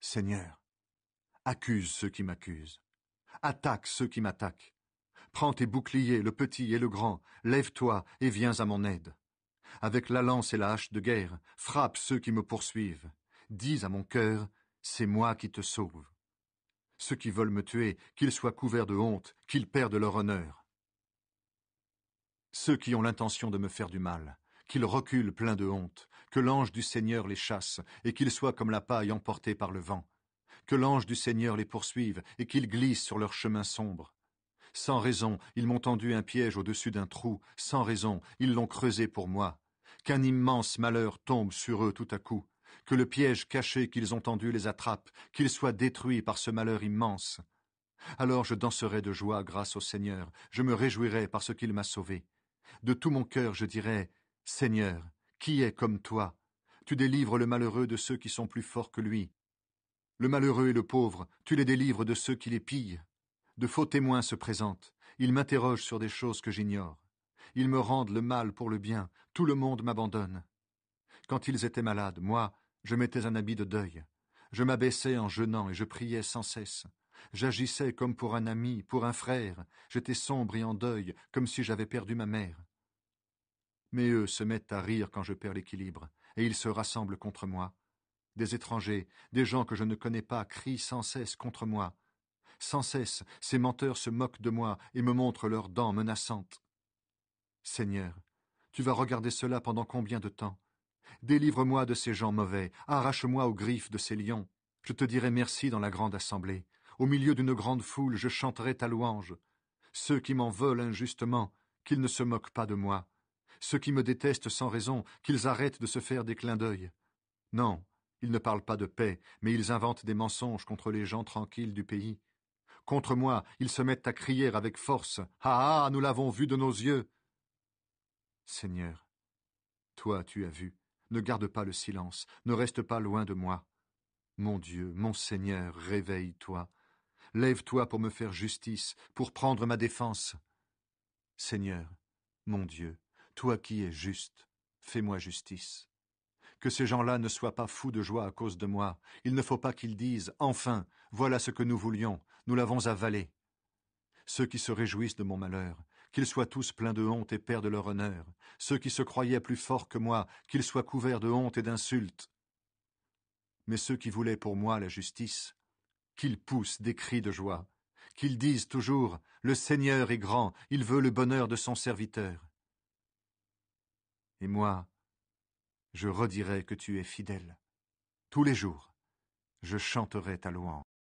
Seigneur, accuse ceux qui m'accusent. Attaque ceux qui m'attaquent. Prends tes boucliers, le petit et le grand, lève-toi et viens à mon aide. Avec la lance et la hache de guerre, frappe ceux qui me poursuivent. Dis à mon cœur, c'est moi qui te sauve. Ceux qui veulent me tuer, qu'ils soient couverts de honte, qu'ils perdent leur honneur. Ceux qui ont l'intention de me faire du mal, qu'ils reculent pleins de honte, que l'ange du Seigneur les chasse, et qu'ils soient comme la paille emportée par le vent. Que l'ange du Seigneur les poursuive, et qu'ils glissent sur leur chemin sombre. Sans raison, ils m'ont tendu un piège au-dessus d'un trou, sans raison, ils l'ont creusé pour moi. Qu'un immense malheur tombe sur eux tout à coup, que le piège caché qu'ils ont tendu les attrape, qu'ils soient détruits par ce malheur immense. Alors je danserai de joie grâce au Seigneur, je me réjouirai parce qu'il m'a sauvé. De tout mon cœur je dirai, Seigneur, qui est comme toi? Tu délivres le malheureux de ceux qui sont plus forts que lui. Le malheureux et le pauvre, tu les délivres de ceux qui les pillent. De faux témoins se présentent, ils m'interrogent sur des choses que j'ignore. Ils me rendent le mal pour le bien, tout le monde m'abandonne. Quand ils étaient malades, moi, je mettais un habit de deuil. Je m'abaissais en jeûnant et je priais sans cesse. J'agissais comme pour un ami, pour un frère. J'étais sombre et en deuil, comme si j'avais perdu ma mère. Mais eux se mettent à rire quand je perds l'équilibre, et ils se rassemblent contre moi. Des étrangers, des gens que je ne connais pas, crient sans cesse contre moi. Sans cesse, ces menteurs se moquent de moi et me montrent leurs dents menaçantes. Seigneur, tu vas regarder cela pendant combien de temps? Délivre-moi de ces gens mauvais, arrache-moi aux griffes de ces lions. Je te dirai merci dans la grande assemblée. Au milieu d'une grande foule, je chanterai ta louange. Ceux qui m'en veulent injustement, qu'ils ne se moquent pas de moi. Ceux qui me détestent sans raison, qu'ils arrêtent de se faire des clins d'œil. Non, ils ne parlent pas de paix, mais ils inventent des mensonges contre les gens tranquilles du pays. Contre moi, ils se mettent à crier avec force. Ah ah, nous l'avons vu de nos yeux. Seigneur, toi tu as vu. Ne garde pas le silence, ne reste pas loin de moi. Mon Dieu, mon Seigneur, réveille-toi. Lève-toi pour me faire justice, pour prendre ma défense. Seigneur, mon Dieu, toi qui es juste, fais-moi justice. Que ces gens-là ne soient pas fous de joie à cause de moi. Il ne faut pas qu'ils disent « Enfin, voilà ce que nous voulions, nous l'avons avalé ». Ceux qui se réjouissent de mon malheur, qu'ils soient tous pleins de honte et perdent leur honneur. Ceux qui se croyaient plus forts que moi, qu'ils soient couverts de honte et d'insultes. Mais ceux qui voulaient pour moi la justice, qu'ils poussent des cris de joie, qu'ils disent toujours « Le Seigneur est grand, il veut le bonheur de son serviteur ». Et moi, je redirai que tu es fidèle. Tous les jours, je chanterai ta louange.